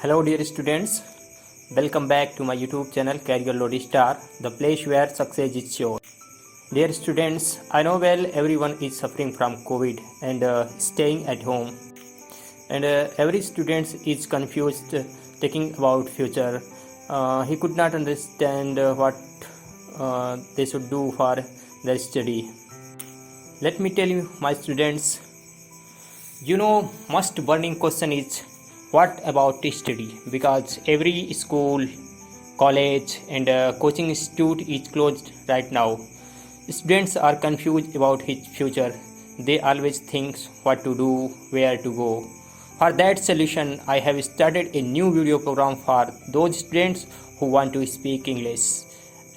Hello dear students, welcome back to my YouTube channel Career Lodestar, the place where success is sure. Dear students, I know well everyone is suffering from COVID and staying at home, and every student is confused thinking about future. He could not understand what they should do for their study. Let me tell you, my students, most burning question is what about study, because every school, college and coaching institute is closed right now. Students are confused about his future. They always think what to do, where to go. For that solution, I have started a new video program for those students who want to speak English,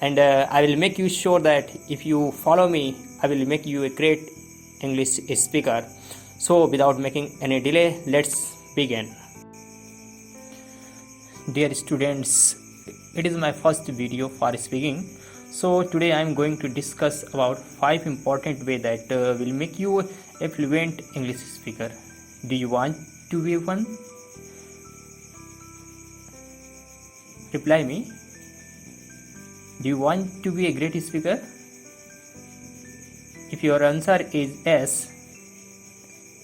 and I will make you sure that if you follow me, I will make you a great English speaker. So without making any delay, let's begin. Dear students, it is my first video for speaking. So today I am going to discuss about 5 important ways that will make you a fluent English speaker. Do you want to be one? Reply me. Do you want to be a great speaker? If your answer is yes,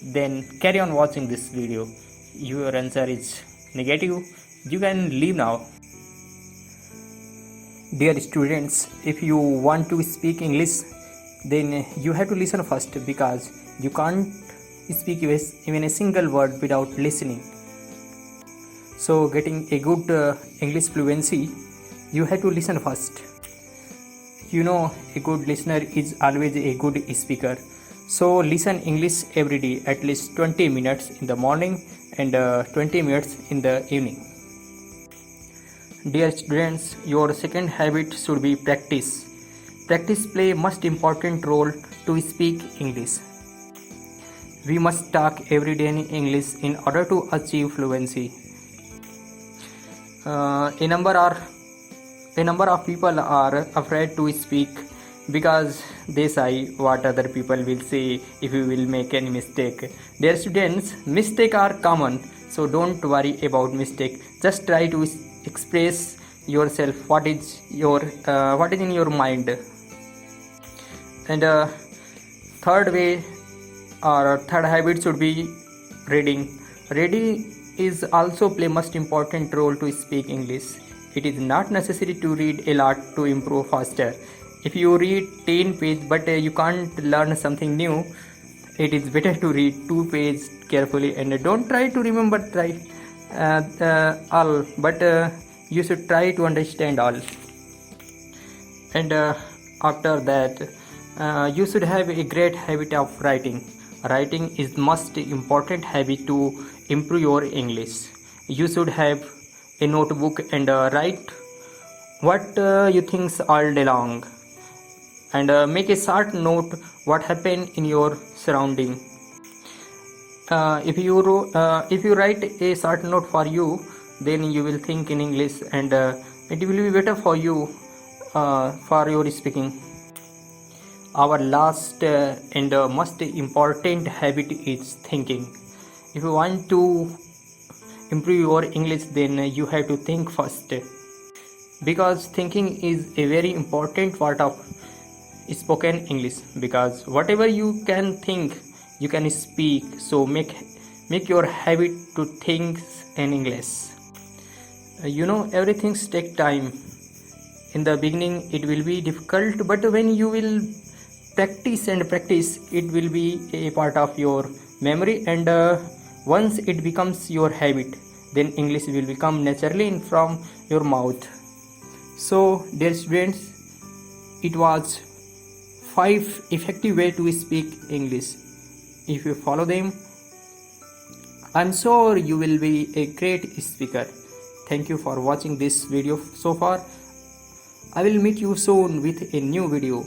then carry on watching this video. Your answer is negative, you can leave now. Dear students, if you want to speak English, then you have to listen first, because you can't speak even a single word without listening. So getting a good English fluency, you have to listen first. A good listener is always a good speaker. So listen English every day, at least 20 minutes in the morning and 20 minutes in the evening. Dear students, your second habit should be practice. Practice play most important role to speak English. We must talk every day in English in order to achieve fluency. A number of people are afraid to speak because they say what other people will say if you will make any mistake. Dear students, mistakes are common, so don't worry about mistake. Just try to express yourself, what is in your mind. And third way or third habit should be reading. Reading is also play most important role to speak English. It is not necessary to read a lot to improve faster. If you read 10 pages but you can't learn something new, it is better to read 2 pages carefully, and don't try to remember all, but you should try to understand all. And after that, you should have a great habit of writing. Writing is most important habit to improve your English. You should have a notebook and write what you think all day long, and make a short note what happened in your surrounding. If you write a short note for you, then you will think in English, and it will be better for you for your speaking. Our last and most important habit is thinking. If you want to improve your English, then you have to think first, because thinking is a very important part of spoken English, because whatever you can think, you can speak. So make your habit to think in English. Everything take time. In the beginning it will be difficult, but when you will practice, it will be a part of your memory, and once it becomes your habit, then English will become naturally from your mouth. So dear students, it was 5 effective ways to speak English. If you follow them, I'm sure you will be a great speaker. Thank you for watching this video so far. I will meet you soon with a new video.